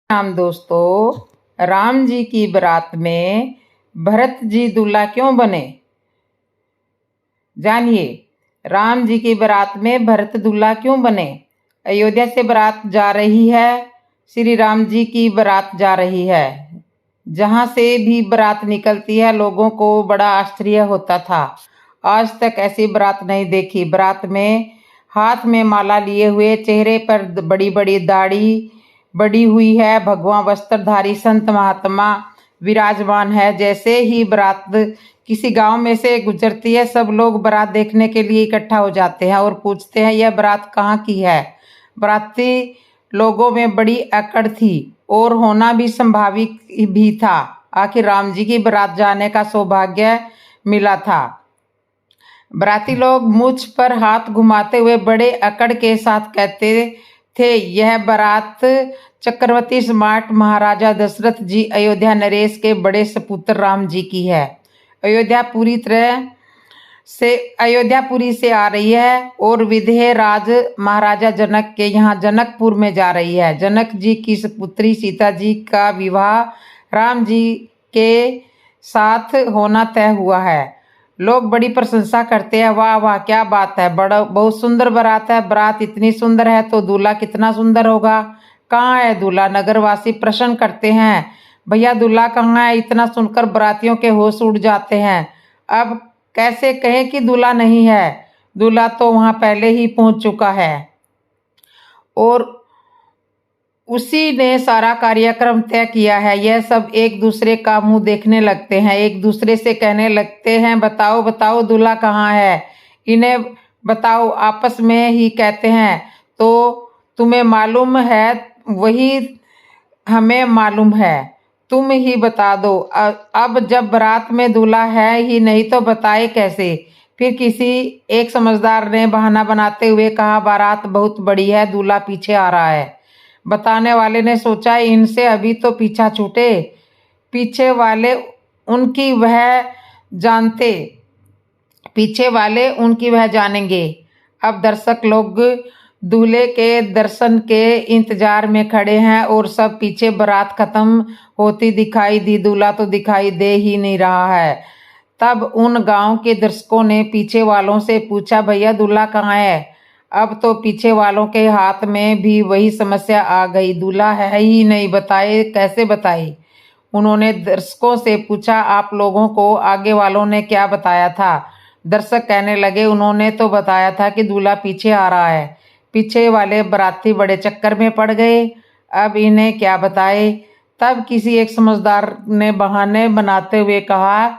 राम दोस्तों, राम जी की बारात में भरत जी दूल्हा क्यों बने? जानिए, राम जी की बारात में भरत दूल्हा क्यों बने। अयोध्या से बारात जा रही है, श्री राम जी की बारात जा रही है। जहां से भी बारात निकलती है लोगों को बड़ा आश्चर्य होता था। आज तक ऐसी बारात नहीं देखी। बारात में हाथ में माला लिए हुए, चेहरे पर बड़ी बड़ी दाढ़ी बड़ी हुई है, भगवा वस्त्रधारी संत महात्मा विराजमान है। जैसे ही बारात किसी गांव में से गुजरती है, सब लोग बारात देखने के लिए इकट्ठा हो जाते हैं और पूछते हैं, यह बारात कहाँ की है। बाराती लोगों में बड़ी अकड़ थी और होना भी संभाविक भी था। आखिर राम जी की बारात जाने का सौभाग्य मिला था। बाराती लोग मुझ पर हाथ घुमाते हुए बड़े अकड़ के साथ कहते थे, यह बारात चक्रवर्ती सम्राट महाराजा दशरथ जी अयोध्या नरेश के बड़े सपुत्र राम जी की है। अयोध्यापुरी से आ रही है और विदेह राज महाराजा जनक के यहाँ जनकपुर में जा रही है। जनक जी की सपुत्री सीता जी का विवाह राम जी के साथ होना तय हुआ है। लोग बड़ी प्रशंसा करते हैं, वाह वाह क्या बात है, बड़ा बहुत सुंदर बारात है। बारात इतनी सुंदर है तो दूल्हा कितना सुंदर होगा। कहाँ है दूल्हा? नगरवासी प्रश्न करते हैं, भैया दूल्हा कहाँ है? इतना सुनकर बारातियों के होश उड़ जाते हैं। अब कैसे कहें कि दूल्हा नहीं है? दूल्हा तो वहां पहले ही पहुंच चुका है और उसी ने सारा कार्यक्रम तय किया है। यह सब एक दूसरे का मुंह देखने लगते हैं, एक दूसरे से कहने लगते हैं, बताओ बताओ दूल्हा कहाँ है, इन्हें बताओ। आपस में ही कहते हैं, तो तुम्हें मालूम है? वही हमें मालूम है, तुम ही बता दो। अब जब बारात में दूल्हा है ही नहीं तो बताए कैसे? फिर किसी एक समझदार ने बहाना बनाते हुए कहा, बारात बहुत बड़ी है, दूल्हा पीछे आ रहा है। बताने वाले ने सोचा, इनसे अभी तो पीछा छूटे, पीछे वाले उनकी वह जानेंगे। अब दर्शक लोग दूल्हे के दर्शन के इंतजार में खड़े हैं और सब पीछे बारात खत्म होती दिखाई दी, दूल्हा तो दिखाई दे ही नहीं रहा है। तब उन गांव के दर्शकों ने पीछे वालों से पूछा, भैया दूल्हा कहाँ है? अब तो पीछे वालों के हाथ में भी वही समस्या आ गई, दूल्हा है ही नहीं, बताए कैसे बताए। उन्होंने दर्शकों से पूछा, आप लोगों को आगे वालों ने क्या बताया था? दर्शक कहने लगे, उन्होंने तो बताया था कि दूल्हा पीछे आ रहा है। पीछे वाले बाराती बड़े चक्कर में पड़ गए, अब इन्हें क्या बताए। तब किसी एक समझदार ने बहाने बनाते हुए कहा,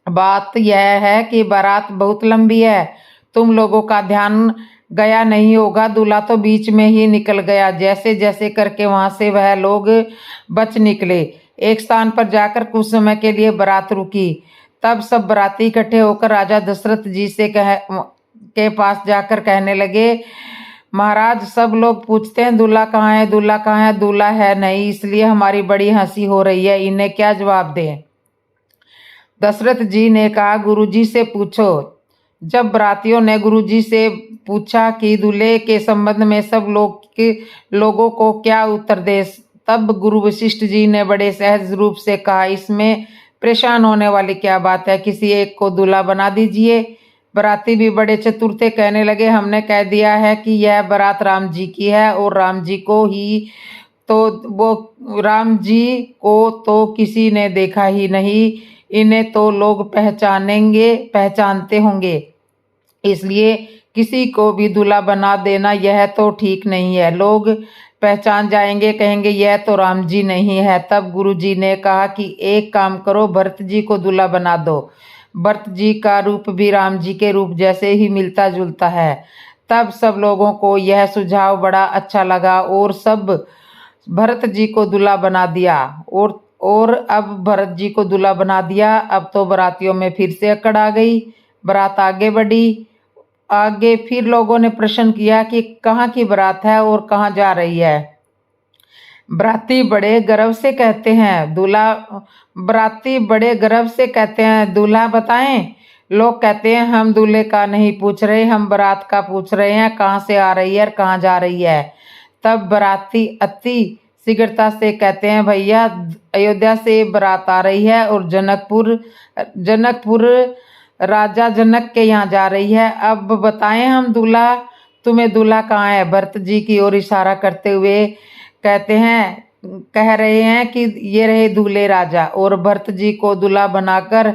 बात यह है कि बारात बहुत लंबी है, तुम लोगों का ध्यान गया नहीं होगा, दूल्हा तो बीच में ही निकल गया। जैसे जैसे करके वहां से वह लोग बच निकले। एक स्थान पर जाकर कुछ समय के लिए बारात रुकी। तब सब बाराती इकट्ठे होकर राजा दशरथ जी के पास जाकर कहने लगे, महाराज सब लोग पूछते हैं दूल्हा कहाँ है, दूल्हा कहाँ है, दूल्हा है नहीं, इसलिए हमारी बड़ी हंसी हो रही है, इन्हें क्या जवाब दें। दशरथ जी ने कहा, गुरुजी से पूछो। जब बारातियों ने गुरुजी से पूछा कि दूल्हे के संबंध में सब लोगों को क्या उत्तर दे, तब गुरु वशिष्ठ जी ने बड़े सहज रूप से कहा, इसमें परेशान होने वाली क्या बात है, किसी एक को दूल्हा बना दीजिए। बाराती भी बड़े चतुर थे, कहने लगे, हमने कह दिया है कि यह बारात राम जी की है और राम जी को तो किसी ने देखा ही नहीं, इन्हें तो लोग पहचानते होंगे, इसलिए किसी को भी दूल्हा बना देना यह तो ठीक नहीं है। लोग पहचान जाएंगे, कहेंगे यह तो राम जी नहीं है। तब गुरु जी ने कहा कि एक काम करो, भरत जी को दूल्हा बना दो। भरत जी का रूप भी राम जी के रूप जैसे ही मिलता जुलता है। तब सब लोगों को यह सुझाव बड़ा अच्छा लगा और सब भरत जी को दूल्हा बना दिया और अब भरत जी को दूल्हा बना दिया। अब तो बारातियों में फिर से अकड़ आ गई। बारात आगे बढ़ी। आगे फिर लोगों ने प्रश्न किया कि कहाँ की बारात है और कहाँ जा रही है। बाराती बड़े गर्व से कहते हैं दूल्हा बताएं। लोग कहते हैं, हम दूल्हे का नहीं पूछ रहे, हम बारात का पूछ रहे हैं, कहाँ से आ रही है और कहाँ जा रही है। तब बाराती अति शीघ्रता से कहते हैं, भैया अयोध्या से बारात आ रही है और जनकपुर राजा जनक के यहाँ जा रही है। अब बताएं हम दूल्हा, तुम्हें दूल्हा कहाँ है? भरत जी की ओर इशारा करते हुए कह रहे हैं कि ये रहे दूल्हे राजा, और भरत जी को दूल्हा बनाकर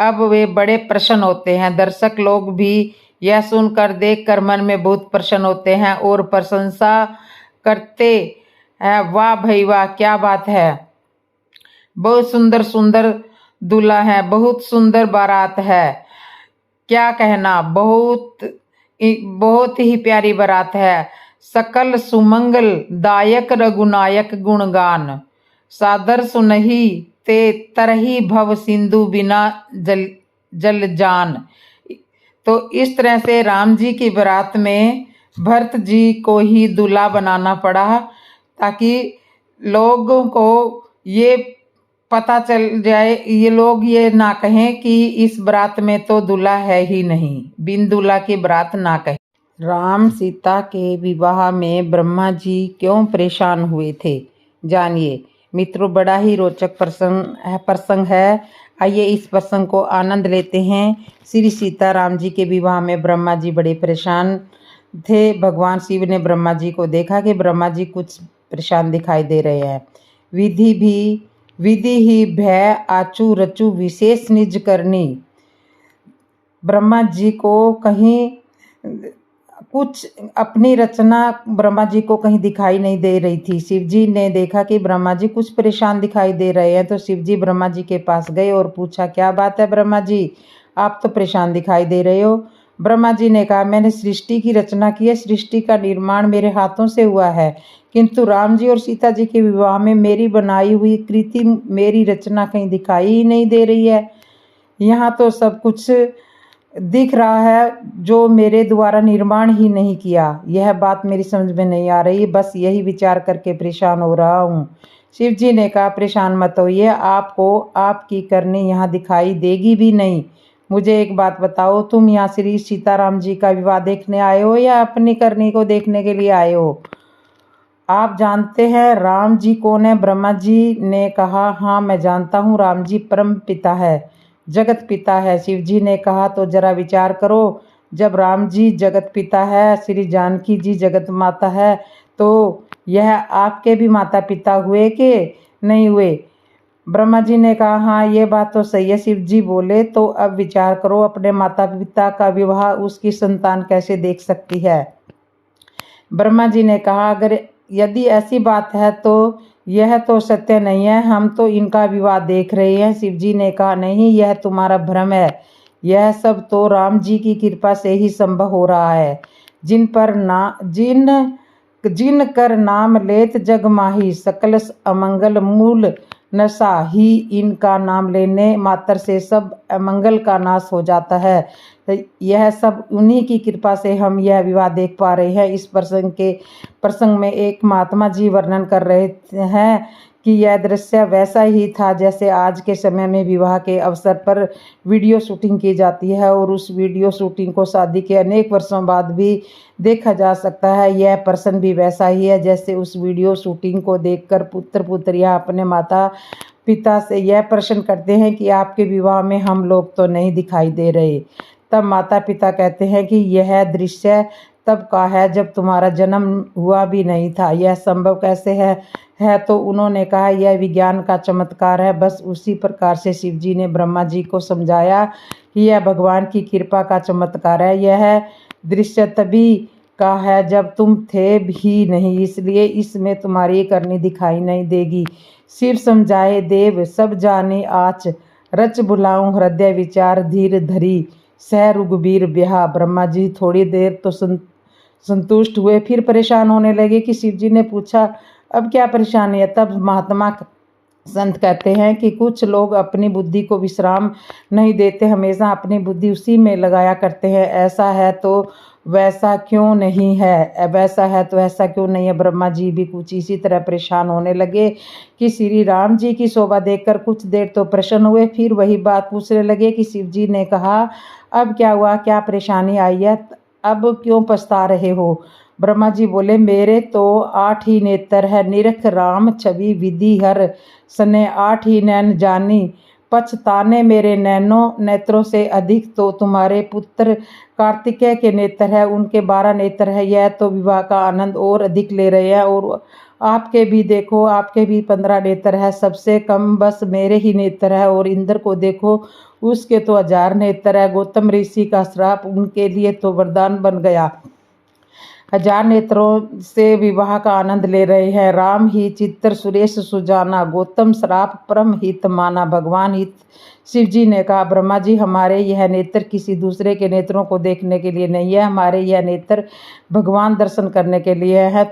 अब वे बड़े प्रसन्न होते हैं। दर्शक लोग भी यह सुनकर देखकर मन में बहुत प्रसन्न होते हैं और प्रशंसा करते हैं, वाह भाई वाह, क्या बात है, बहुत सुंदर सुंदर दूल्हा है, बहुत सुंदर बारात है, क्या कहना, बहुत ही प्यारी बारात है। सकल सुमंगल दायक रघुनायक गुणगान, सादर सुनहि ते तरही भव सिंधु बिना जल जान। तो इस तरह से राम जी की बारात में भरत जी को ही दूल्हा बनाना पड़ा, ताकि लोगों को ये पता चल जाए, ये लोग ये ना कहें कि इस बारात में तो दूल्हा है ही नहीं, बिन दूल्हा की बारात ना कहें। राम सीता के विवाह में ब्रह्मा जी क्यों परेशान हुए थे, जानिए मित्रों, बड़ा ही रोचक प्रसंग है। आइए इस प्रसंग को आनंद लेते हैं। श्री सीता राम जी के विवाह में ब्रह्मा जी बड़े परेशान थे। भगवान शिव ने ब्रह्मा जी को देखा कि ब्रह्मा जी कुछ परेशान दिखाई दे रहे हैं। विधि ही भय आचू रचू विशेष निज करनी। ब्रह्मा जी को कहीं कुछ अपनी रचना ब्रह्मा जी को कहीं दिखाई नहीं दे रही थी। शिव जी ने देखा कि ब्रह्मा जी कुछ परेशान दिखाई दे रहे हैं, तो शिव जी ब्रह्मा जी के पास गए और पूछा, क्या बात है ब्रह्मा जी, आप तो परेशान दिखाई दे रहे हो। ब्रह्मा जी ने कहा, मैंने सृष्टि की रचना की है, सृष्टि का निर्माण मेरे हाथों से हुआ है, किंतु राम जी और सीता जी के विवाह में मेरी बनाई हुई कृति, मेरी रचना कहीं दिखाई ही नहीं दे रही है। यहाँ तो सब कुछ दिख रहा है जो मेरे द्वारा निर्माण ही नहीं किया। यह बात मेरी समझ में नहीं आ रही, बस यही विचार करके परेशान हो रहा हूँ। शिव जी ने कहा, परेशान मत होइए, आपको आपकी करनी यहाँ दिखाई देगी भी नहीं। मुझे एक बात बताओ, तुम यहाँ श्री सीताराम जी का विवाह देखने आए हो या अपनी करनी को देखने के लिए आए हो? आप जानते हैं राम जी कौन है? ब्रह्मा जी ने कहा, हाँ मैं जानता हूँ, राम जी परम पिता है, जगत पिता है। शिव जी ने कहा, तो जरा विचार करो, जब राम जी जगत पिता है, श्री जानकी जी जगत माता है, तो यह आपके भी माता पिता हुए कि नहीं हुए? ब्रह्मा जी ने कहा, हाँ ये बात तो सही है। शिव जी बोले, तो अब विचार करो, अपने माता पिता का विवाह उसकी संतान कैसे देख सकती है? ब्रह्मा जी ने कहा, अगर यदि ऐसी बात है तो यह तो सत्य नहीं है, हम तो इनका विवाह देख रहे हैं। शिव जी ने कहा, नहीं यह तुम्हारा भ्रम है, यह सब तो राम जी की कृपा से ही संभव हो रहा है। जिन कर नाम लेत जग माही, सकल अमंगल मूल नशा ही, इनका नाम लेने मात्र से सब अमंगल का नाश हो जाता है। तो यह सब उन्हीं की कृपा से हम यह विवाह देख पा रहे हैं। इस प्रसंग में एक महात्मा जी वर्णन कर रहे हैं कि यह दृश्य वैसा ही था जैसे आज के समय में विवाह के अवसर पर वीडियो शूटिंग की जाती है, और उस वीडियो शूटिंग को शादी के अनेक वर्षों बाद भी देखा जा सकता है। यह प्रसंग भी वैसा ही है जैसे उस वीडियो शूटिंग को देखकर पुत्र पुत्रियां अपने माता पिता से यह प्रश्न करते हैं कि आपके विवाह में हम लोग तो नहीं दिखाई दे रहे। तब माता पिता कहते हैं कि यह दृश्य तब का है जब तुम्हारा जन्म हुआ भी नहीं था, यह संभव कैसे है? तो उन्होंने कहा, यह विज्ञान का चमत्कार है। बस उसी प्रकार से शिव जी ने ब्रह्मा जी को समझाया कि यह भगवान की कृपा का चमत्कार है। यह दृश्य तभी का है जब तुम थे भी नहीं, इसलिए इसमें तुम्हारी करनी दिखाई नहीं देगी। शिव समझाए देव सब जाने आच, रच बुलाऊं हृदय विचार धीर धरी, सह रघुबीर ब्याह। ब्रह्मा जी थोड़ी देर तो संतुष्ट हुए, फिर परेशान होने लगे कि शिव जी ने पूछा, अब क्या परेशानी है? तब महात्मा संत कहते हैं कि कुछ लोग अपनी बुद्धि को विश्राम नहीं देते, हमेशा अपनी बुद्धि उसी में लगाया करते हैं। ऐसा है तो वैसा क्यों नहीं है, वैसा है तो ऐसा क्यों नहीं है? ब्रह्मा जी भी कुछ इसी तरह परेशान होने लगे कि श्री राम जी की शोभा देखकर कुछ देर तो प्रसन्न हुए, फिर वही बात पूछने लगे कि शिव जी ने कहा, अब क्या हुआ, क्या परेशानी आई है, अब क्यों पछता रहे हो? ब्रह्मा जी बोले, मेरे तो 8 ही नेत्र है, निरख राम छवि विधि हर सने 8 ही नैन जानी, पछताने मेरे नेत्रों से अधिक तो तुम्हारे पुत्र कार्तिकेय के नेत्र है, उनके 12 नेत्र है। यह तो विवाह का आनंद और अधिक ले रहे हैं, और आपके भी देखो, आपके भी 15 नेत्र है, सबसे कम बस मेरे ही नेत्र है। और इंद्र को देखो, उसके तो 1000 नेत्र है। गौतम ऋषि का श्राप उनके लिए तो वरदान बन गया। 1000 नेत्रों से विवाह का आनंद ले रहे हैं। राम ही चित्तर सुरेश सुजाना, गौतम श्राप परम हित माना। भगवान हित शिव जी ने कहा, ब्रह्मा जी, हमारे यह नेत्र किसी दूसरे के नेत्रों को देखने के लिए नहीं है, हमारे यह नेत्र भगवान दर्शन करने के लिए है।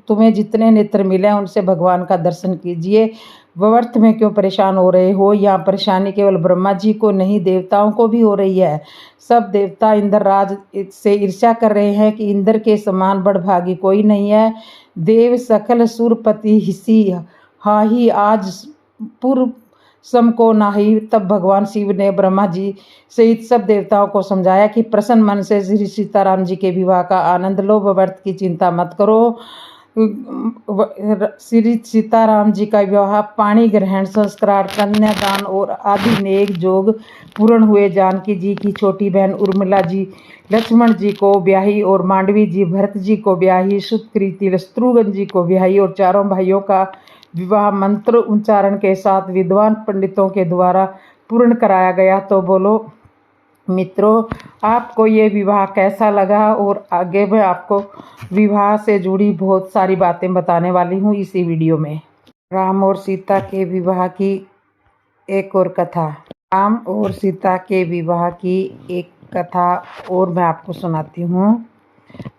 तुम्हें जितने नेत्र मिले उनसे भगवान का दर्शन कीजिए, व्यर्थ में क्यों परेशान हो रहे हो। यहाँ परेशानी केवल ब्रह्मा जी को नहीं, देवताओं को भी हो रही है। सब देवता इंद्रराज से ईर्ष्या कर रहे हैं कि इंद्र के समान बड़भागी कोई नहीं है। देव सकल सुरपति हिसी हाही आज पूर्व सम को नाही। तब भगवान शिव ने ब्रह्मा जी सहित सब देवताओं को समझाया कि प्रसन्न मन से श्री सीताराम जी के विवाह का आनंद लो, व्यर्थ की चिंता मत करो। श्री सीताराम जी का विवाह पाणी ग्रहण, संस्कार, कन्यादान और आदि नेक जोग पूर्ण हुए। जानकी जी की छोटी बहन उर्मिला जी लक्ष्मण जी को ब्याही और मांडवी जी भरत जी को ब्याही, सुतकृति शत्रुघ्न जी को ब्याही और चारों भाइयों का विवाह मंत्र उच्चारण के साथ विद्वान पंडितों के द्वारा पूर्ण कराया गया। तो बोलो मित्रों, आपको ये विवाह कैसा लगा? और आगे मैं आपको विवाह से जुड़ी बहुत सारी बातें बताने वाली हूँ इसी वीडियो में। राम और सीता के विवाह की एक और कथा। राम और सीता के विवाह की एक कथा और मैं आपको सुनाती हूँ।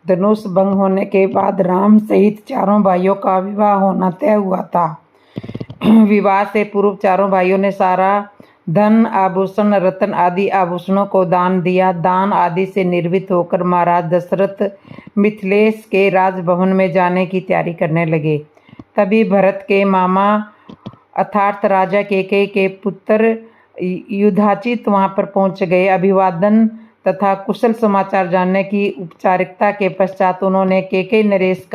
धनुष भंग होने के बाद राम सहित चारों भाइयों का विवाह होना तय हुआ था। विवाह से पूर्व चारों भाइयों ने सारा धन, आभूषण, रत्न आदि आभूषणों को दान दिया। दान आदि से निर्वित होकर महाराज दशरथ मिथिलेश के राजभवन में जाने की तैयारी करने लगे। तभी भरत के मामा अर्थात राजा केकई के पुत्र युधाचित वहां पर पहुंच गए। अभिवादन तथा कुशल समाचार जानने की औपचारिकता के पश्चात उन्होंने केकई नरेश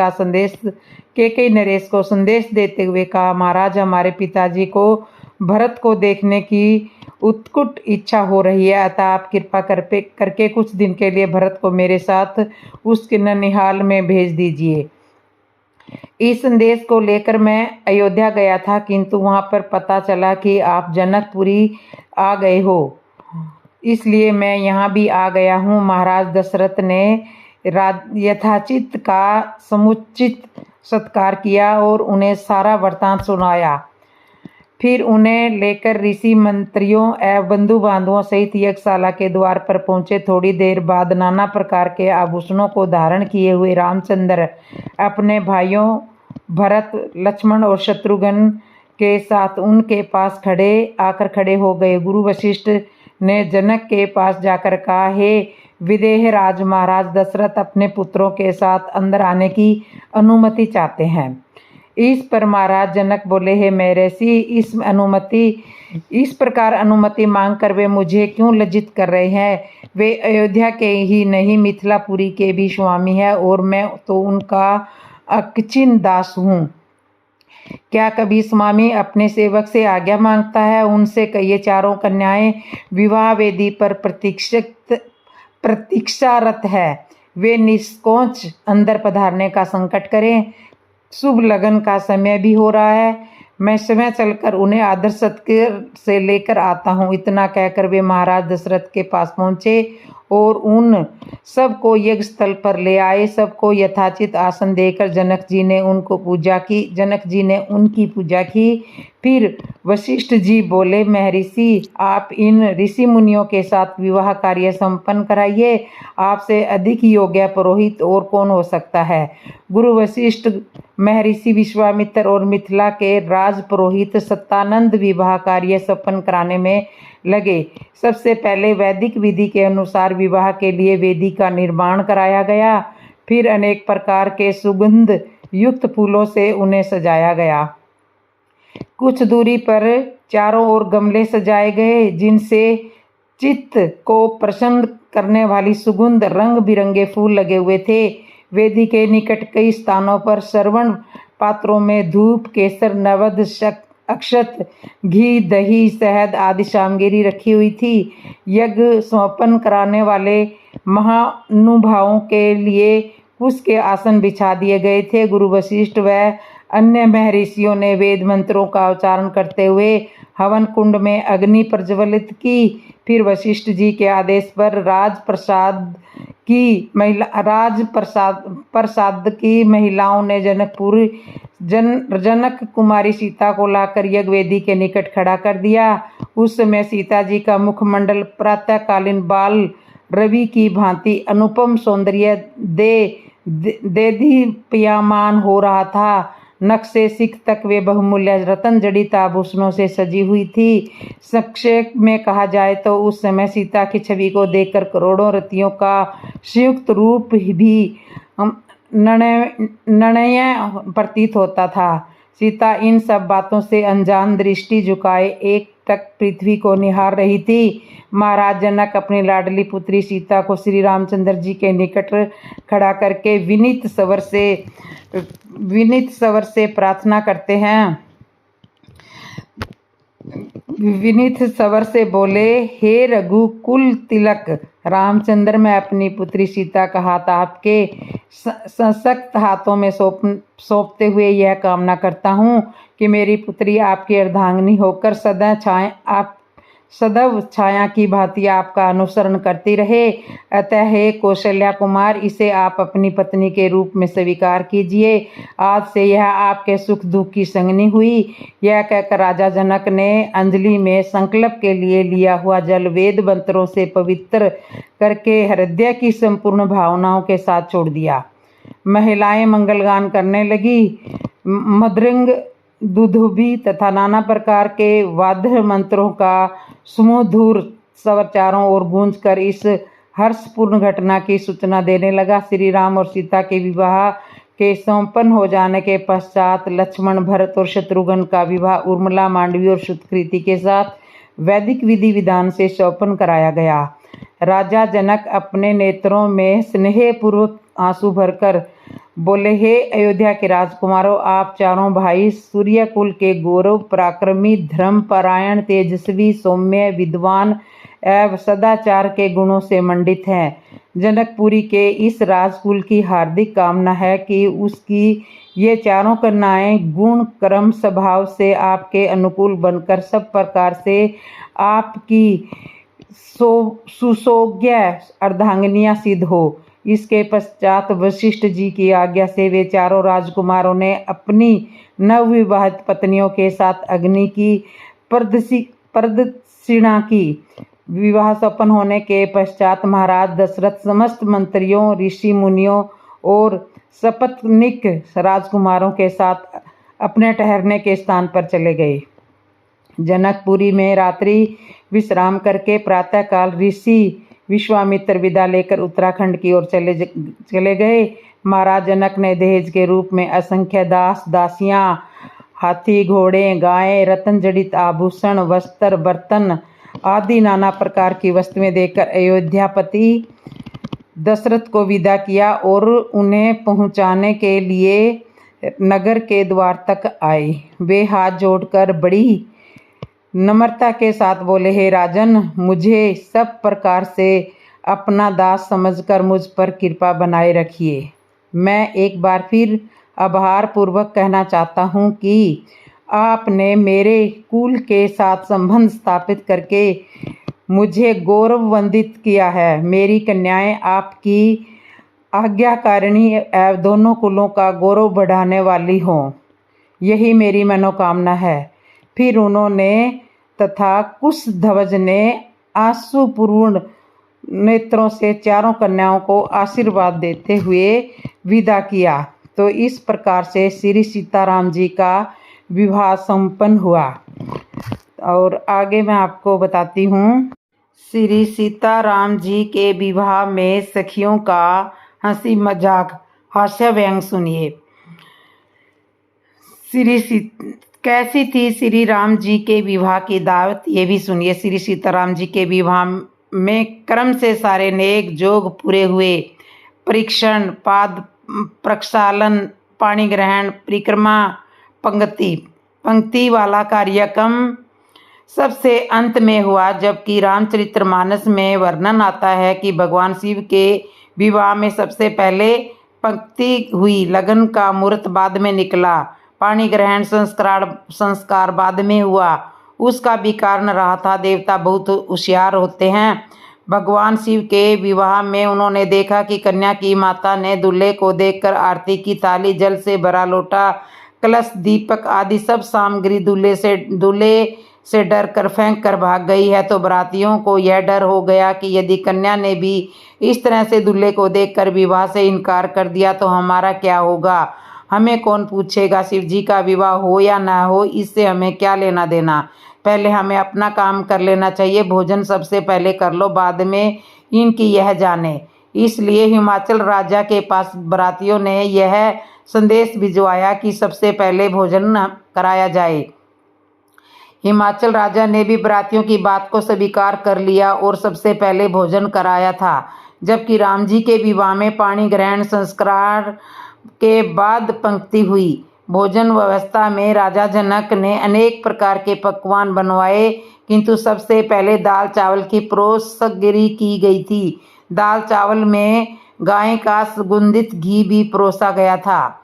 को संदेश देते हुए कहा, महाराज, हमारे पिताजी को भरत को देखने की उत्कट इच्छा हो रही है, अतः आप कृपा करके कुछ दिन के लिए भरत को मेरे साथ उसके ननिहाल में भेज दीजिए। इस संदेश को लेकर मैं अयोध्या गया था, किंतु वहां पर पता चला कि आप जनकपुरी आ गए हो, इसलिए मैं यहाँ भी आ गया हूँ। महाराज दशरथ ने यथाचित का समुचित सत्कार किया और उन्हें सारा वृत्तांत सुनाया। फिर उन्हें लेकर ऋषि मंत्रियों एवं बंधु बांधवों सहित यज्ञशाला के द्वार पर पहुंचे। थोड़ी देर बाद नाना प्रकार के आभूषणों को धारण किए हुए रामचंद्र अपने भाइयों भरत, लक्ष्मण और शत्रुघ्न के साथ उनके पास आकर खड़े हो गए। गुरु वशिष्ठ ने जनक के पास जाकर कहा, हे विदेह राज, महाराज दशरथ अपने पुत्रों के साथ अंदर आने की अनुमति चाहते हैं। इस पर महाराज जनक बोले, हे महर्षि, इस प्रकार अनुमति मांगकर वे मुझे क्यों लज्जित कर रहे हैं? वे अयोध्या के ही नहीं, मिथिलापुरी के भी स्वामी है और मैं तो उनका अकिंचित दास हूँ। क्या कभी स्वामी अपने सेवक से आज्ञा मांगता है? उनसे कहिए चारों कन्याएं विवाह वेदी पर प्रतीक्षारत है, वे निष्कोच अंदर पधारने का संकट करें। शुभ लगन का समय भी हो रहा है, मैं समय चलकर उन्हें आदर सत्कार से लेकर आता हूँ। इतना कहकर वे महाराज दशरथ के पास पहुँचे और उन सबको यज्ञ स्थल पर ले आए। सबको यथाचित आसन देकर जनक जी ने उनकी पूजा की। फिर वशिष्ठ जी बोले, महर्षि, आप इन ऋषि मुनियों के साथ विवाह कार्य संपन्न कराइए, आपसे अधिक योग्य पुरोहित और कौन हो सकता है। गुरु वशिष्ठ महर्षि विश्वामित्र और मिथिला के राज पुरोहित सत्यानंद विवाह कार्य संपन्न कराने में लगे। सबसे पहले वैदिक विधि के अनुसार विवाह के लिए वेदी का निर्माण कराया गया। फिर अनेक प्रकार के सुगंध युक्त फूलों से उन्हें सजाया गया। कुछ दूरी पर चारों ओर गमले सजाए गए, जिनसे चित्त को प्रसन्न करने वाली सुगंध रंग बिरंगे फूल लगे हुए थे। वेदी के निकट कई स्थानों पर श्रवण पात्रों में धूप, केसर, नवद, अक्षत, घी, दही, शहद आदि सामग्री रखी हुई थी। यज्ञ समापन कराने वाले महानुभावों के लिए कुश के आसन बिछा दिए गए थे। गुरु वशिष्ठ व अन्य महर्षियों ने वेद मंत्रों का उच्चारण करते हुए हवन कुंड में अग्नि प्रज्वलित की। फिर वशिष्ठ जी के आदेश पर राजप्रसाद की महिलाओं ने जनक कुमारी सीता को लाकर यज्ञ वेदी के निकट खड़ा कर दिया। उस समय सीता जी का मुखमंडल प्रातःकालीन बाल रवि की भांति अनुपम सौंदर्य दीप्यमान हो रहा था। नख से सिख तक वे बहुमूल्य रतन जड़ित आभूषणों से सजी हुई थी। संक्षेप में कहा जाए तो उस समय सीता की छवि को देखकर करोड़ों रतियों का संयुक्त रूप भी नयनीय प्रतीत होता था। सीता इन सब बातों से अनजान दृष्टि झुकाए एक टक पृथ्वी को निहार रही थी। महाराज जनक अपनी लाडली पुत्री सीता को श्री रामचंद्र जी के निकट खड़ा करके विनीत स्वर से प्रार्थना करते हैं। विनीत स्वर से बोले, हे रघुकुल तिलक रामचंद्र, मैं अपनी पुत्री सीता का हाथ आपके सशक्त हाथों में सौंपते हुए यह कामना करता हूँ कि मेरी पुत्री आपकी अर्धांगिनी होकर सदैव छाया की भांति आपका अनुसरण करती रहे। अतः हे कौशल्या कुमार, इसे आप अपनी पत्नी के रूप में स्वीकार कीजिए। आज से यह आपके सुख दुख की संगनी हुई। यह कहकर राजा जनक ने अंजलि में संकल्प के लिए लिया हुआ जल वेद मंत्रों से पवित्र करके हृदय की संपूर्ण भावनाओं के साथ छोड़ दिया। महिलाएं मंगलगान करने लगी। मृदंग, दुदुभी तथा नाना प्रकार के वाद्य मंत्रों का सुमधुर स्वर चारों ओर गूंजकर इस हर्षपूर्ण घटना की सूचना देने लगा। श्री राम और सीता के विवाह के संपन्न हो जाने के पश्चात लक्ष्मण, भरत और शत्रुघ्न का विवाह उर्मिला, मांडवी और श्रुतकीर्ति के साथ वैदिक विधि विधान से संपन्न कराया गया। राजा जनक अपने नेत्रों में स्नेहपूर्वक आंसू भरकर बोले, हे अयोध्या के राजकुमारों, आप चारों भाई सूर्यकुल के गौरव, पराक्रमी, धर्मपरायण, तेजस्वी, सौम्य, विद्वान एवं सदाचार के गुणों से मंडित हैं। जनकपुरी के इस राजकुल की हार्दिक कामना है कि उसकी ये चारों कन्याएं गुण, कर्म, स्वभाव से आपके अनुकूल बनकर सब प्रकार से आपकी सुसोग्य अर्धांगिनियां सिद्ध हो। इसके पश्चात वशिष्ठ जी की आज्ञा से वे चारों राजकुमारों ने अपनी नवविवाहित पत्नियों के साथ अग्नि की प्रदक्षिणा की। विवाह संपन्न होने के पश्चात महाराज दशरथ समस्त मंत्रियों, ऋषि मुनियों और सपत्नीक राजकुमारों के साथ अपने ठहरने के स्थान पर चले गए। जनकपुरी में रात्रि विश्राम करके प्रातःकाल ऋषि विश्वामित्र विदा लेकर उत्तराखंड की ओर चले गए। महाराज जनक ने दहेज के रूप में असंख्य दास दासियां, हाथी, घोड़े, गायें, रत्न जड़ित आभूषण, वस्त्र, बर्तन आदि नाना प्रकार की वस्तुएं देकर अयोध्यापति दशरथ को विदा किया और उन्हें पहुंचाने के लिए नगर के द्वार तक आए। वे हाथ जोड़कर बड़ी नम्रता के साथ बोले, हे राजन, मुझे सब प्रकार से अपना दास समझकर मुझ पर कृपा बनाए रखिए। मैं एक बार फिर आभार पूर्वक कहना चाहता हूँ कि आपने मेरे कुल के साथ संबंध स्थापित करके मुझे गौरववंदित किया है। मेरी कन्याएं आपकी आज्ञाकारिणी एवं दोनों कुलों का गौरव बढ़ाने वाली हों, यही मेरी मनोकामना है। फिर उन्होंने तथा कुशध्वज ने आंसुपूर्ण नेत्रों से चारों कन्याओं को आशीर्वाद देते हुए विदा किया। तो इस प्रकार से श्री सीताराम जी का विवाह संपन्न हुआ। और आगे मैं आपको बताती हूँ। श्री सीताराम जी के विवाह में सखियों का हंसी मजाक हास्य व्यंग सुनिए। कैसी थी श्री राम जी के विवाह की दावत, ये भी सुनिए। श्री सीताराम जी के विवाह में क्रम से सारे नेक जोग पूरे हुए। परीक्षण, पाद प्रक्षालन, पाणी ग्रहण, परिक्रमा, पंक्ति वाला कार्यक्रम सबसे अंत में हुआ। जबकि रामचरितमानस में वर्णन आता है कि भगवान शिव के विवाह में सबसे पहले पंक्ति हुई, लगन का मुहूर्त बाद में निकला, पाणी ग्रहण संस्कार बाद में हुआ। उसका भी कारण रहा था। देवता बहुत होशियार होते हैं। भगवान शिव के विवाह में उन्होंने देखा कि कन्या की माता ने दूल्हे को देखकर आरती की थाली, जल से भरा लोटा, कलश, दीपक आदि सब सामग्री दूल्हे से डर कर फेंक कर भाग गई है। तो बारातियों को यह डर हो गया कि यदि कन्या ने भी इस तरह से दूल्हे को देखकर विवाह से इनकार कर दिया तो हमारा क्या होगा? हमें कौन पूछेगा? शिव जी का विवाह हो या ना हो, इससे हमें क्या लेना देना? पहले हमें अपना काम कर लेना चाहिए। भोजन सबसे पहले कर लो, बाद में इनकी यह जाने। इसलिए हिमाचल राजा के पास बारातियों ने यह संदेश भिजवाया कि सबसे पहले भोजन कराया जाए। हिमाचल राजा ने भी बारातियों की बात को स्वीकार कर लिया और सबसे पहले भोजन कराया था। जबकि राम जी के विवाह में पाणी ग्रहण संस्कार के बाद पंक्ति हुई। भोजन व्यवस्था में राजा जनक ने अनेक प्रकार के पकवान बनवाए, किंतु सबसे पहले दाल चावल की परोसगिरी की गई थी। दाल चावल में गाय का सुगंधित घी भी परोसा गया था।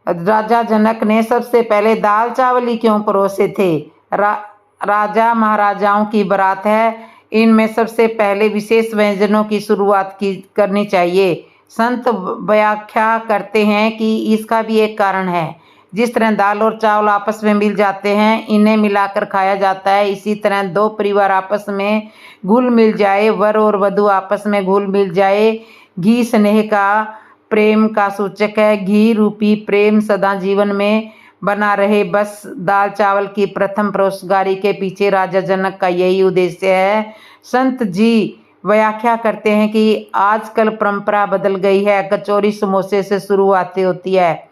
राजा जनक ने सबसे पहले दाल चावल ही क्यों परोसे थे? राजा महाराजाओं की बारात है, इनमें सबसे पहले विशेष व्यंजनों की शुरुआत करनी चाहिए। संत व्याख्या करते हैं कि इसका भी एक कारण है। जिस तरह दाल और चावल आपस में मिल जाते हैं, इन्हें मिलाकर खाया जाता है, इसी तरह दो परिवार आपस में घुल मिल जाए, वर और वधू आपस में घुल मिल जाए। घी स्नेह का, प्रेम का सूचक है। घी रूपी प्रेम सदा जीवन में बना रहे। बस दाल चावल की प्रथम परोसगारी के पीछे राजा जनक का यही उद्देश्य है। संत जी व्याख्या करते हैं कि आजकल परंपरा बदल गई है। कचौरी समोसे से शुरुआत होती है।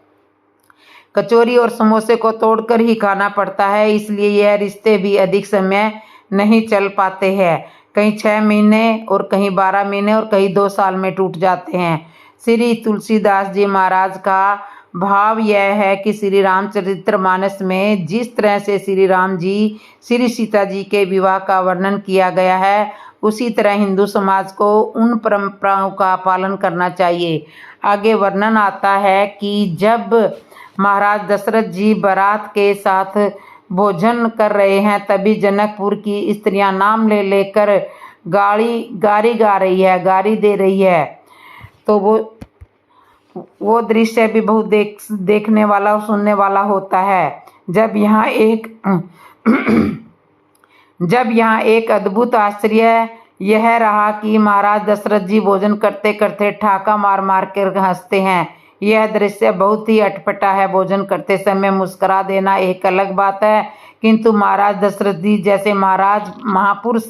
कचौरी और समोसे को तोड़कर ही खाना पड़ता है, इसलिए यह रिश्ते भी अधिक समय नहीं चल पाते हैं। कहीं 6 महीने और कहीं 12 महीने और कहीं 2 साल में टूट जाते हैं। श्री तुलसीदास जी महाराज का भाव यह है कि श्री रामचरितमानस में जिस तरह से श्री राम जी, श्री सीता जी के विवाह का वर्णन किया गया है, उसी तरह हिंदू समाज को उन परंपराओं का पालन करना चाहिए। आगे वर्णन आता है कि जब महाराज दशरथ जी बारात के साथ भोजन कर रहे हैं, तभी जनकपुर की स्त्रियां नाम ले लेकर गारी गा रही है, गारी दे रही है। तो वो दृश्य भी बहुत देखने वाला और सुनने वाला होता है। जब यहाँ एक अद्भुत आश्चर्य यह रहा कि महाराज दशरथ जी भोजन करते करते ठाका मार मार कर हंसते हैं। यह दृश्य बहुत ही अटपटा है। भोजन करते समय मुस्कुरा देना एक अलग बात है, किंतु महाराज दशरथ जी जैसे महापुरुष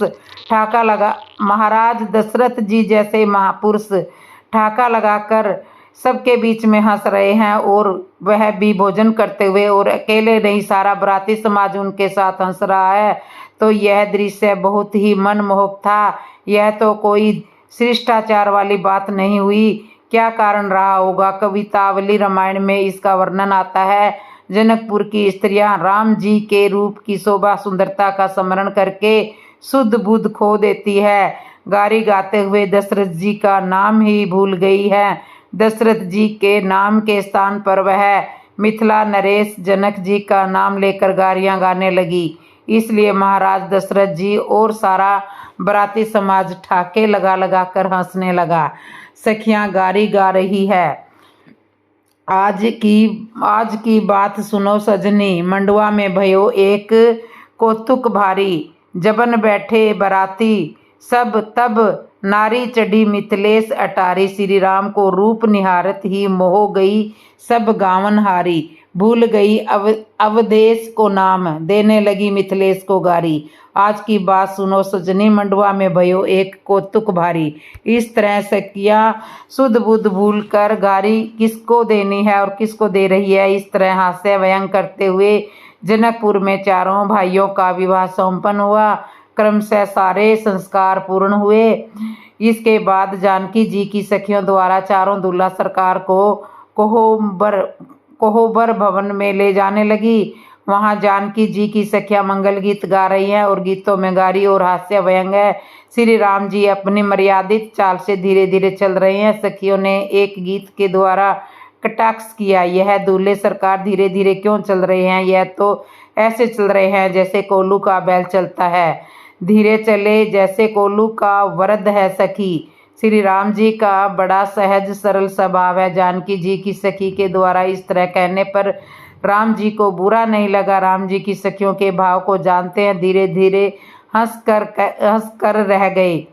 ठाका लगाकर सबके बीच में हंस रहे हैं, और वह भी भोजन करते हुए, और अकेले नहीं, सारा बाराती समाज उनके साथ हंस रहा है। तो यह दृश्य बहुत ही मनमोहक था। यह तो कोई शिष्टाचार वाली बात नहीं हुई। क्या कारण रहा होगा? कवितावली रामायण में इसका वर्णन आता है। जनकपुर की स्त्रियां राम जी के रूप की शोभा सुंदरता का स्मरण करके शुद्ध बुद्ध खो देती है। गारी गाते हुए दशरथ जी का नाम ही भूल गई है। दशरथ जी के नाम के स्थान पर वह मिथिला नरेश जनक जी का नाम लेकर गारियां गाने लगी। इसलिए महाराज दशरथ जी और सारा बाराती समाज ठाके लगा लगा कर हंसने लगा। सखियां गारी गा रही है। आज की बात सुनो सजनी, मंडवा में भयो एक कौतुक भारी। जबन बैठे बाराती सब तब नारी चढ़ी मिथिलेश अटारी। श्री राम को रूप निहारत ही मोह गई सब गावन हारी। भूल गई अवधेश को नाम, देने लगी मिथिलेश को गारी। आज की बात सुनो सजनी, मंडवा में भयो एक कौतुक भारी। इस तरह सखिया शुद्ध बुद्ध भूल कर गारी किसको देनी है और किसको दे रही है, इस तरह हास्य व्यंग करते हुए जनकपुर में चारों भाइयों का विवाह संपन्न हुआ। क्रमशः सारे संस्कार पूर्ण हुए। इसके बाद जानकी जी की सखियों द्वारा चारों दूल्हा सरकार को कोहबर भवन में ले जाने लगी। वहां जानकी जी की सखियां मंगल गीत गा रही हैं और गीतों में गारी और हास्य व्यंग है। श्री राम जी अपनी मर्यादित चाल से धीरे धीरे चल रहे हैं। सखियों ने एक गीत के द्वारा कटाक्ष किया, यह दूल्हे सरकार धीरे धीरे क्यों चल रहे हैं? यह तो ऐसे चल रहे हैं जैसे कोल्हू का बैल चलता है। धीरे चले जैसे कोल्हू का वरद है सखी। श्री राम जी का बड़ा सहज सरल स्वभाव है। जानकी जी की सखी के द्वारा इस तरह कहने पर राम जी को बुरा नहीं लगा। राम जी की सखियों के भाव को जानते हैं, धीरे धीरे हंस कर रह गए।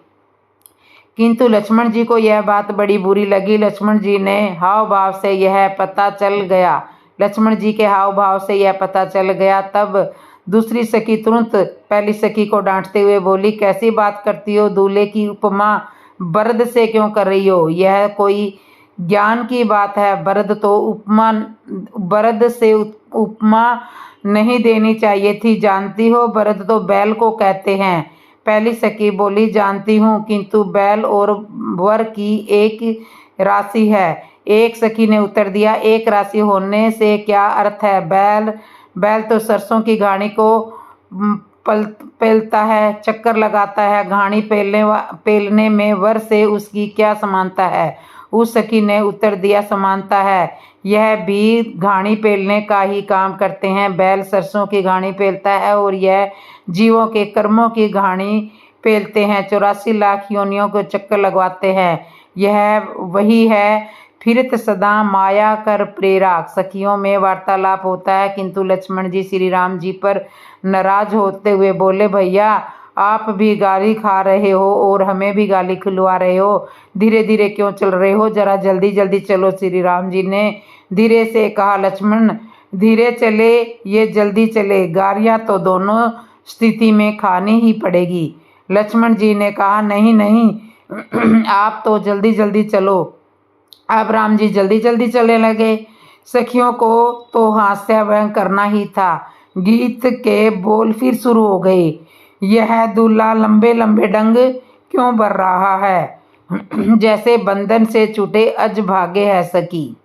किंतु लक्ष्मण जी को यह बात बड़ी बुरी लगी। लक्ष्मण जी ने हाव भाव से यह पता चल गया लक्ष्मण जी के हाव भाव से यह पता चल गया। तब दूसरी सखी तुरंत पहली सखी को डांटते हुए बोली, कैसी बात करती हो? दूल्हे की उपमा बरद से क्यों कर रही हो? यह कोई ज्ञान की बात है। बरद से उपमा नहीं देनी चाहिए थी। जानती हो, बरद तो बैल को कहते हैं। पहली सखी बोली, जानती हूँ, किंतु बैल और वर की एक राशि है। एक सखी ने उत्तर दिया, एक राशि होने से क्या अर्थ है? बैल तो सरसों की घानी को पेलता है, चक्कर लगाता है। घानी पेलने में वर से उसकी क्या समानता है? उस सखी ने उत्तर दिया, समानता है। यह भी घानी पेलने का ही काम करते हैं। बैल सरसों की घानी पेलता है और यह जीवों के कर्मों की घानी पेलते हैं। 84 लाख योनियों को चक्कर लगवाते हैं। यह वही है, फिरत सदा माया कर प्रेरा। सखियों में वार्तालाप होता है, किंतु लक्ष्मण जी श्री राम जी पर नाराज होते हुए बोले, भैया आप भी गाली खा रहे हो और हमें भी गाली खिलवा रहे हो। धीरे धीरे क्यों चल रहे हो? जरा जल्दी जल्दी चलो। श्री राम जी ने धीरे से कहा, लक्ष्मण धीरे चले, ये जल्दी चले, गालियां तो दोनों स्थिति में खानी ही पड़ेगी। लक्ष्मण जी ने कहा, नहीं नहीं आप तो जल्दी जल्दी चलो। अब राम जी जल्दी जल्दी चलने लगे। सखियों को तो हास्य व्यंग करना ही था। गीत के बोल फिर शुरू हो गए। यह दूल्हा लंबे लंबे डंग क्यों भर रहा है? जैसे बंधन से छूटे अज भागे है सखी।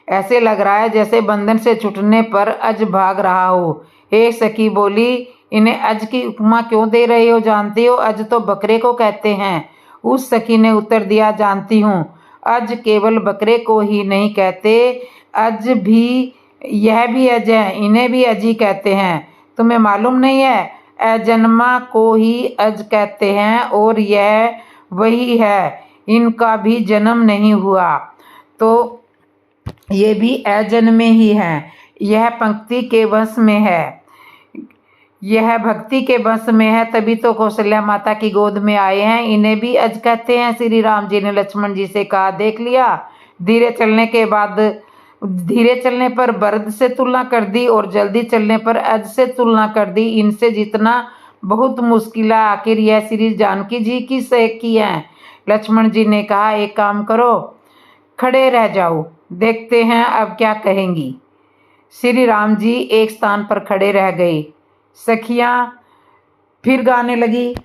ऐसे लग रहा है जैसे बंधन से छूटने पर अज भाग रहा हो। एक सखी बोली, इन्हें अज की उपमा क्यों दे रहे हो? जानती हो, अज तो बकरे को कहते हैं। उस सखी ने उत्तर दिया, जानती हूँ, अज केवल बकरे को ही नहीं कहते, अज भी, यह भी अज है, इन्हें भी अज ही कहते हैं। तुम्हें मालूम नहीं है? अजन्मा को ही अज कहते हैं और यह वही है, इनका भी जन्म नहीं हुआ तो ये भी अजन्मे ही हैं। यह पंक्ति के वश में है, यह भक्ति के वश में है, तभी तो कौशल्या माता की गोद में आए हैं। इन्हें भी अज कहते हैं। श्री राम जी ने लक्ष्मण जी से कहा, देख लिया, धीरे चलने पर बरद से तुलना कर दी और जल्दी चलने पर अज से तुलना कर दी। इनसे जितना बहुत मुश्किल है। आखिर यह श्री जानकी जी की सखी है। लक्ष्मण जी ने कहा, एक काम करो, खड़े रह जाओ, देखते हैं अब क्या कहेंगी। श्री राम जी एक स्थान पर खड़े रह गए। सखियां फिर गाने लगी,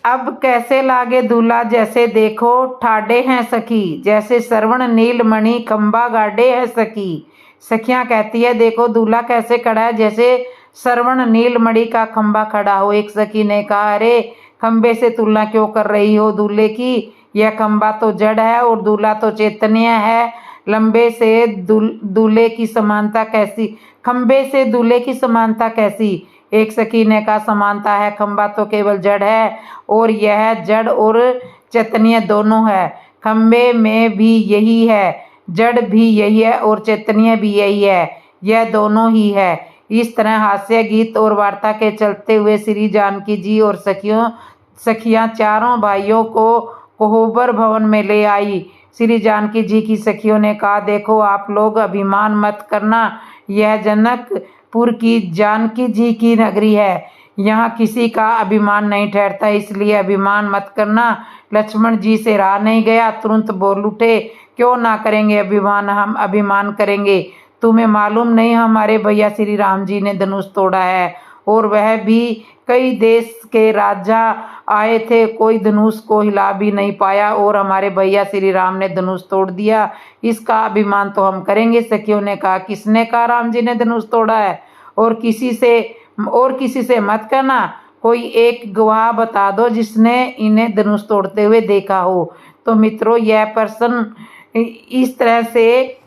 अब कैसे लागे दूल्हा जैसे देखो ठाडे हैं सखी, जैसे श्रवण नीलमणि खंबा गाडे है सखी। सखियां कहती है, देखो दूल्हा कैसे खड़ा है, जैसे श्रवण नीलमणि का खंबा खड़ा हो। एक सखी ने कहा, अरे खंबे से तुलना क्यों कर रही हो दूल्हे की? यह खंबा तो जड़ है और दूल्हा तो चैतन्य है। लंबे से दूल्हे की समानता कैसी? खंबे से दूल्हे की समानता कैसी? एक सखी ने कहा, समानता है, खंबा तो केवल जड़ है और यह जड़ और चैतन्य दोनों है। खंबे में भी यही है, जड़ भी यही है और चैतन्य भी यही है, यह दोनों ही है। इस तरह हास्य गीत और वार्ता के चलते हुए श्री जानकी जी और सखियां चारों भाइयों को कोहबर भवन में ले आई। श्री जानकी जी की सखियों ने कहा, देखो आप लोग अभिमान मत करना, यह जनकपुर की जानकी जी की नगरी है, यहाँ किसी का अभिमान नहीं ठहरता, इसलिए अभिमान मत करना। लक्ष्मण जी से रहा नहीं गया, तुरंत बोल उठे, क्यों ना करेंगे अभिमान, हम अभिमान करेंगे। तुम्हें मालूम नहीं हमारे भैया श्री राम जी ने धनुष तोड़ा है और वह भी कई देश के राजा आए थे, कोई धनुष को हिला भी नहीं पाया और हमारे भैया श्री राम ने धनुष तोड़ दिया। इसका अभिमान तो हम करेंगे। सखियों ने कहा, किसने कहा राम जी ने धनुष तोड़ा है? और किसी से मत कहना, कोई एक गवाह बता दो जिसने इन्हें धनुष तोड़ते हुए देखा हो। तो मित्रों, यह प्रश्न इस तरह से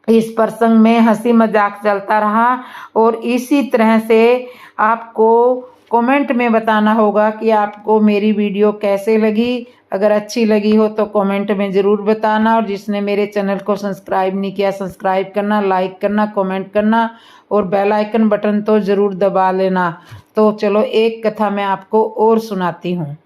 इस प्रसंग में हंसी मजाक चलता रहा और इसी तरह से आपको कमेंट में बताना होगा कि आपको मेरी वीडियो कैसे लगी। अगर अच्छी लगी हो तो कमेंट में ज़रूर बताना, और जिसने मेरे चैनल को सब्सक्राइब नहीं किया, सब्सक्राइब करना, लाइक करना, कमेंट करना और बेल आइकन बटन तो ज़रूर दबा लेना। तो चलो एक कथा मैं आपको और सुनाती हूँ।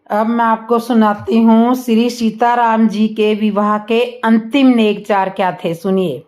अब मैं आपको सुनाती हूँ श्री सीताराम जी के विवाह के अंतिम नेकचार क्या थे। सुनिए।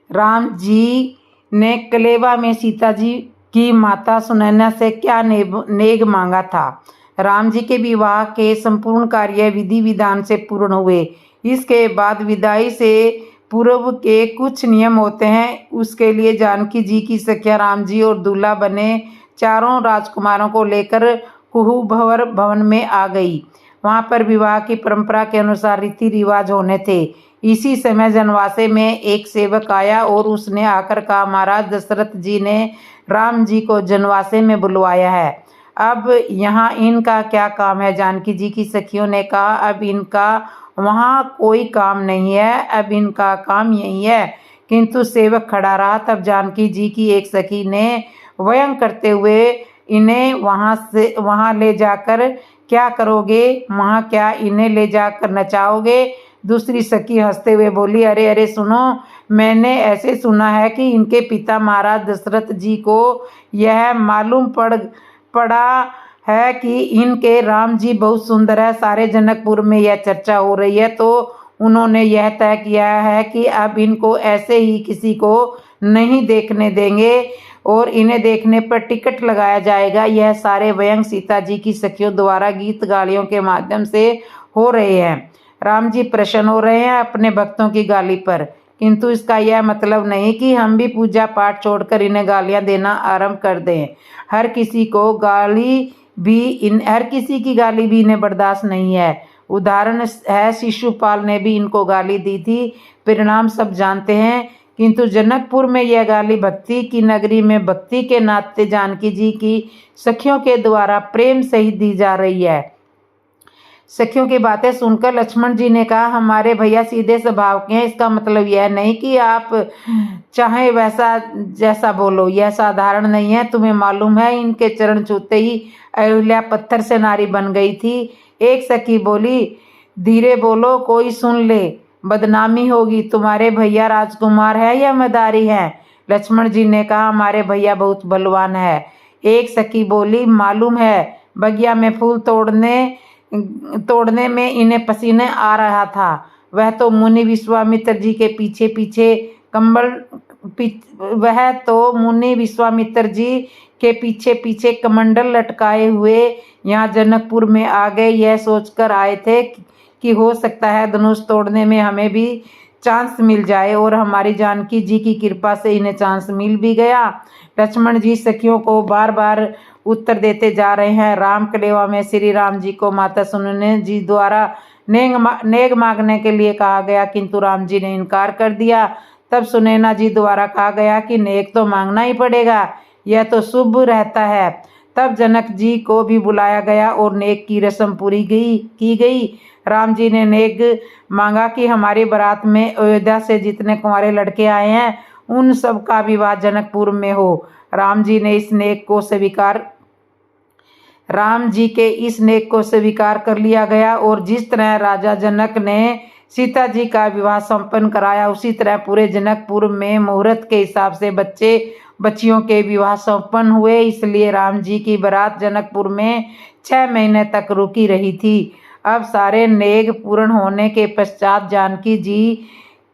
राम जी ने कलेवा में सीता जी की माता सुनैना से क्या नेग मांगा था। राम जी के विवाह के संपूर्ण कार्य विधि विधान से पूर्ण हुए। इसके बाद विदाई से पूर्व के कुछ नियम होते हैं। उसके लिए जानकी जी की सखिया राम जी और दूल्हा बने चारों राजकुमारों को लेकर कुहू भंवर भवन में आ गई। वहां पर विवाह की परंपरा के अनुसार रीति रिवाज होने थे। इसी समय जनवासे में एक सेवक आया और उसने आकर कहा, महाराज दशरथ जी ने राम जी को जनवासे में बुलवाया है। अब यहाँ इनका क्या काम है? जानकी जी की सखियों ने कहा, अब इनका वहाँ कोई काम नहीं है, अब इनका काम यही है। किंतु सेवक खड़ा रहा। तब जानकी जी की एक सखी ने व्यंग करते हुए, इन्हें वहाँ ले जाकर क्या करोगे? वहाँ क्या इन्हें ले जाकर नचाओगे? दूसरी सखी हंसते हुए बोली, अरे अरे सुनो, मैंने ऐसे सुना है कि इनके पिता महाराज दशरथ जी को यह मालूम पड़ा है कि इनके राम जी बहुत सुंदर है। सारे जनकपुर में यह चर्चा हो रही है, तो उन्होंने यह तय किया है कि अब इनको ऐसे ही किसी को नहीं देखने देंगे और इन्हें देखने पर टिकट लगाया जाएगा। यह सारे व्यंग सीता जी की सखियों द्वारा गीत गालियों के माध्यम से हो रहे हैं। राम जी प्रसन्न हो रहे हैं अपने भक्तों की गाली पर, किंतु इसका यह मतलब नहीं कि हम भी पूजा पाठ छोड़कर इन्हें गालियां देना आरंभ कर दें। हर किसी की गाली भी इन्हें बर्दाश्त नहीं है। उदाहरण है, शिशुपाल ने भी इनको गाली दी थी, परिणाम सब जानते हैं। किंतु जनकपुर में यह गाली भक्ति की नगरी में भक्ति के नाते जानकी जी की सखियों के द्वारा प्रेम सहित दी जा रही है। सखियों की बातें सुनकर लक्ष्मण जी ने कहा, हमारे भैया सीधे स्वभाव के हैं। इसका मतलब यह नहीं कि आप चाहे वैसा जैसा बोलो, यह साधारण नहीं है। तुम्हें मालूम है, इनके चरण छूते ही अहिल्या पत्थर से नारी बन गई थी। एक सखी बोली, धीरे बोलो, कोई सुन ले, बदनामी होगी। तुम्हारे भैया राजकुमार है या मदारी है? लक्ष्मण जी ने कहा, हमारे भैया बहुत बलवान है। एक सखी बोली, मालूम है, बगिया में फूल तोड़ने में इन्हें पसीने आ रहा था। वह तो मुनि विश्वामित्र जी के पीछे कमंडल लटकाए हुए यहाँ जनकपुर में आ गए। यह सोचकर आए थे कि हो सकता है धनुष तोड़ने में हमें भी चांस मिल जाए, और हमारी जानकी जी की कृपा से इन्हें चांस मिल भी गया। लक्ष्मण जी सखियों को बार बार उत्तर देते जा रहे हैं। राम कलेवा में श्री राम जी को माता सुनैना जी द्वारा नेग मांगने के लिए कहा गया, किंतु राम जी ने इनकार कर दिया। तब सुनैना जी द्वारा कहा गया कि नेग तो मांगना ही पड़ेगा, यह तो शुभ रहता है। तब जनक जी को भी बुलाया गया और नेग की रस्म पूरी की गई। राम जी ने नेग मांगा कि हमारी बारात में अयोध्या से जितने कुंवारे लड़के आए हैं उन सब का विवाह जनकपुर में हो। राम जी के इस नेक को स्वीकार कर लिया गया, और जिस तरह राजा जनक ने सीता जी का विवाह संपन्न कराया, उसी तरह पूरे जनकपुर में मुहूर्त के हिसाब से बच्चे बच्चियों के विवाह संपन्न हुए। इसलिए राम जी की बारात जनकपुर में 6 महीने तक रुकी रही थी। अब सारे नेग पूर्ण होने के पश्चात जानकी जी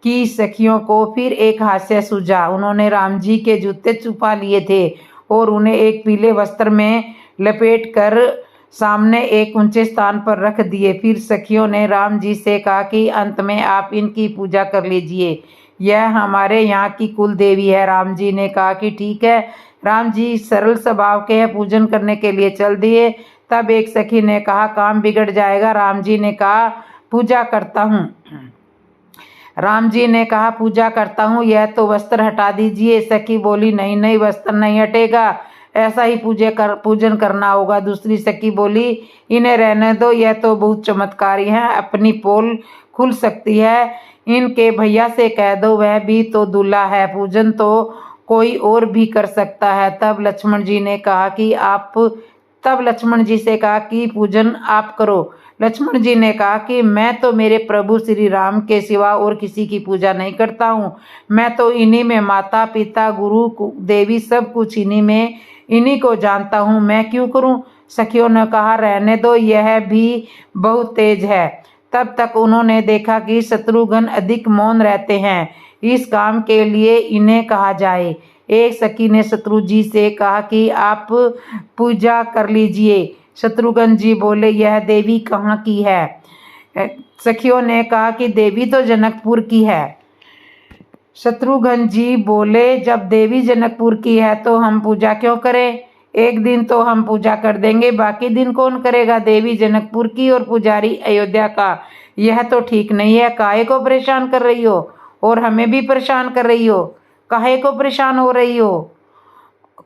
की सखियों को फिर एक हास्य सूझा। उन्होंने राम जी के जूते छुपा लिए थे और उन्हें एक पीले वस्त्र में लपेट कर सामने एक ऊंचे स्थान पर रख दिए। फिर सखियों ने राम जी से कहा कि अंत में आप इनकी पूजा कर लीजिए, यह हमारे यहाँ की कुल देवी है। राम जी ने कहा कि ठीक है। राम जी सरल स्वभाव के हैं, पूजन करने के लिए चल दिए। तब एक सखी ने कहा काम बिगड़ जाएगा। राम जी ने कहा पूजा करता हूँ। राम जी ने कहा पूजा करता हूँ, यह तो वस्त्र हटा दीजिए। सखी बोली नहीं नहीं, वस्त्र नहीं हटेगा, ऐसा ही पूजन करना होगा। दूसरी सखी बोली इन्हें रहने दो, यह तो बहुत चमत्कारी हैं, अपनी पोल खुल सकती है। इनके भैया से कह दो, वह भी तो दूल्हा है, पूजन तो कोई और भी कर सकता है। तब लक्ष्मण जी से कहा कि पूजन आप करो। लक्ष्मण जी ने कहा कि मैं तो मेरे प्रभु श्री राम के सिवा और किसी की पूजा नहीं करता हूँ। मैं तो इन्हीं में माता पिता गुरु देवी सब कुछ इन्हीं को जानता हूँ, मैं क्यों करूँ। सखियों ने कहा रहने दो, यह भी बहुत तेज है। तब तक उन्होंने देखा कि शत्रुघ्न अधिक मौन रहते हैं, इस काम के लिए इन्हें कहा जाए। एक सखी ने शत्रु जी से कहा कि आप पूजा कर लीजिए। शत्रुघ्न जी बोले यह देवी कहाँ की है। सखियों ने कहा कि देवी तो जनकपुर की है। शत्रुघ्न जी बोले जब देवी जनकपुर की है तो हम पूजा क्यों करें, एक दिन तो हम पूजा कर देंगे, बाकी दिन कौन करेगा। देवी जनकपुर की और पुजारी अयोध्या का, यह तो ठीक नहीं है। काहे को परेशान कर रही हो और हमें भी परेशान कर रही हो। काहे को परेशान हो रही हो,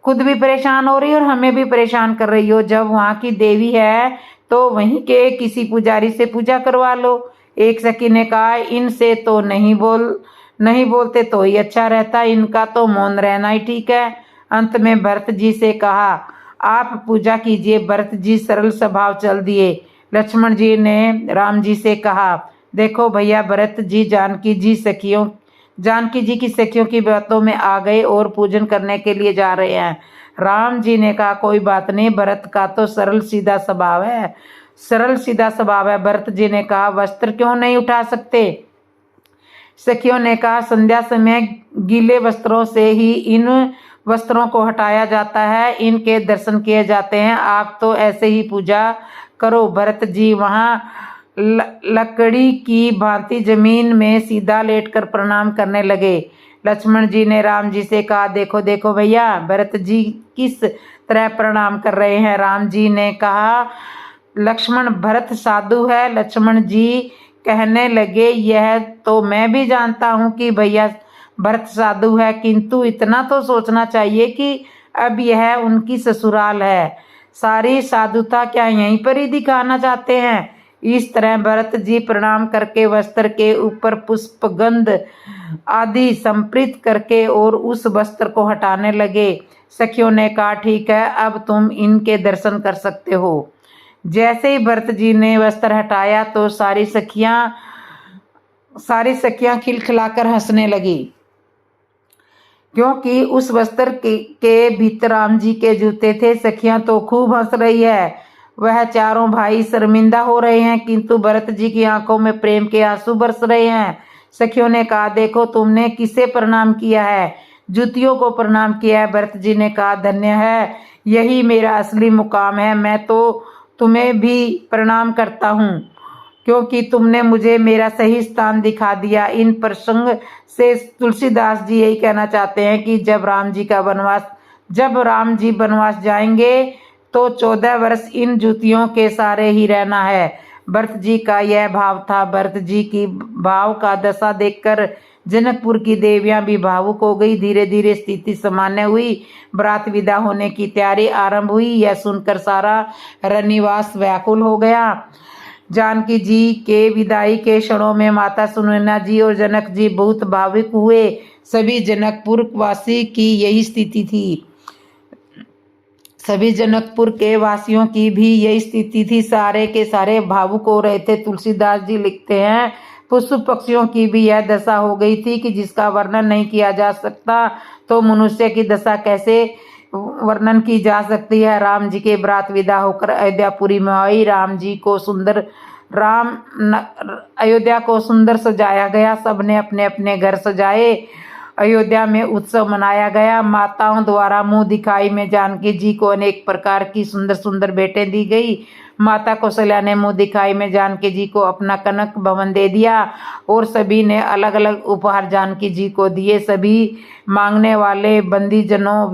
खुद भी परेशान हो रही हो और हमें भी परेशान कर रही हो। जब वहाँ की देवी है तो वहीं के किसी पुजारी से पूजा करवा लो। एक सखी ने कहा इनसे तो नहीं बोलते तो ही अच्छा रहता, इनका तो मौन रहना ही ठीक है। अंत में भरत जी से कहा आप पूजा कीजिए। भरत जी सरल स्वभाव चल दिए। लक्ष्मण जी ने राम जी से कहा देखो भैया, भरत जी जानकी जी की सखियों की बातों में आ गए और पूजन करने के लिए जा रहे हैं। राम जी ने कहा कोई बात नहीं, भरत का तो सरल सीधा स्वभाव है। भरत जी ने कहा वस्त्र क्यों नहीं उठा सकते। सखियों ने कहा संध्या समय गीले वस्त्रों से ही इन वस्त्रों को हटाया जाता है, इनके दर्शन किए जाते हैं, आप तो ऐसे ही पूजा करो। भरत जी वहाँ लकड़ी की भांति जमीन में सीधा लेटकर प्रणाम करने लगे। लक्ष्मण जी ने राम जी से कहा देखो देखो भैया, भरत जी किस तरह प्रणाम कर रहे हैं। राम जी ने कहा लक्ष्मण भरत साधु है। लक्ष्मण जी कहने लगे यह तो मैं भी जानता हूँ कि भैया भरत साधु है, किंतु इतना तो सोचना चाहिए कि अब यह उनकी ससुराल है, सारी साधुता क्या यहीं पर ही दिखाना चाहते हैं। इस तरह भरत जी प्रणाम करके वस्त्र के ऊपर पुष्प गंध आदि संप्रीत करके और उस वस्त्र को हटाने लगे। सखियों ने कहा ठीक है, अब तुम इनके दर्शन कर सकते हो। जैसे ही भरत जी ने वस्त्र हटाया तो सारी सखियां खिलखिलाकर हंसने लगी, क्योंकि उस वस्त्र के भीतर राम जी के जूते थे। सखियां तो खूब हंस रही है, वह चारों भाई शर्मिंदा हो रहे हैं, किंतु भरत जी की आंखों में प्रेम के आंसू बरस रहे हैं। सखियों ने कहा देखो तुमने किसे प्रणाम किया है, जूतियों को प्रणाम किया है। भरत जी ने कहा धन्य है, यही मेरा असली मुकाम है। मैं तो तुम्हें भी प्रणाम करता हूँ, क्योंकि तुमने मुझे मेरा सही स्थान दिखा दिया। इन प्रसंग से तुलसीदास जी यही कहना चाहते हैं कि जब राम जी बनवास जाएंगे तो 14 वर्ष इन जूतियों के सारे ही रहना है। भरत जी का यह भाव था। भरत जी की भाव का दशा देखकर जनकपुर की देवियां भी भावुक हो गई। धीरे धीरे स्थिति सामान्य हुई, बारात विदा होने की तैयारी आरंभ हुई। यह सुनकर सारा रनिवास व्याकुल हो गया। जानकी जी के विदाई के क्षणों में माता सुनैना जी और जनक जी बहुत भावुक हुए। सभी जनकपुर वासी की यही स्थिति थी, सभी जनकपुर के वासियों की भी यही स्थिति थी, सारे के सारे भावुक हो रहे थे। तुलसीदास जी लिखते हैं पशु पक्षियों की भी यह दशा हो गई थी कि जिसका वर्णन नहीं किया जा सकता, तो मनुष्य की दशा कैसे वर्णन की जा सकती है। राम जी के बरात विदा होकर अयोध्यापुरी में आई। अयोध्या को सुंदर सजाया गया। सबने अपने अपने घर सजाए। अयोध्या में उत्सव मनाया गया। माताओं द्वारा मुंह दिखाई में जानकी जी को अनेक प्रकार की सुंदर सुंदर भेंटें दी गई। माता कौशल्या ने मुंह दिखाई में जानकी जी को अपना कनक भवन दे दिया और सभी ने अलग अलग उपहार जानकी जी को दिए। सभी मांगने वाले बंदीजनों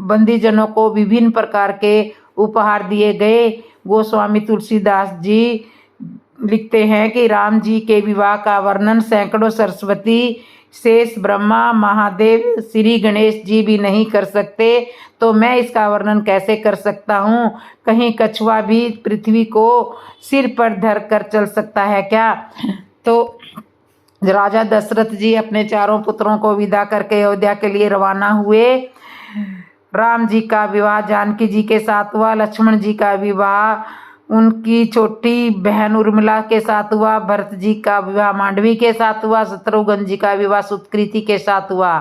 बंदीजनों को विभिन्न प्रकार के उपहार दिए गए। गोस्वामी तुलसीदास जी लिखते हैं कि राम जी के विवाह का वर्णन सैकड़ों सरस्वती, शेष, ब्रह्मा, महादेव, श्री गणेश जी भी नहीं कर सकते, तो मैं इसका वर्णन कैसे कर सकता हूँ। कहीं कछुआ भी पृथ्वी को सिर पर धर कर चल सकता है क्या। तो राजा दशरथ जी अपने चारों पुत्रों को विदा करके अयोध्या के लिए रवाना हुए। राम जी का विवाह जानकी जी के साथ हुआ। लक्ष्मण जी का विवाह उनकी छोटी बहन उर्मिला के साथ हुआ। भरत जी का विवाह मांडवी के साथ हुआ। शत्रुघ्न जी का विवाह सुकृति के साथ हुआ।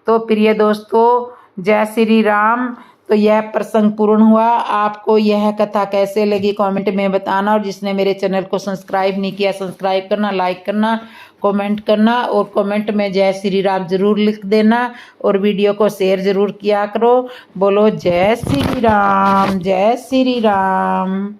तो प्रिय दोस्तों, जय श्री राम। तो यह प्रसंग पूर्ण हुआ। आपको यह कथा कैसे लगी कमेंट में बताना, और जिसने मेरे चैनल को सब्सक्राइब नहीं किया सब्सक्राइब करना, लाइक करना, कमेंट करना, और कमेंट में जय श्री राम जरूर लिख देना, और वीडियो को शेयर जरूर किया करो। बोलो जय श्री राम, जय श्री राम।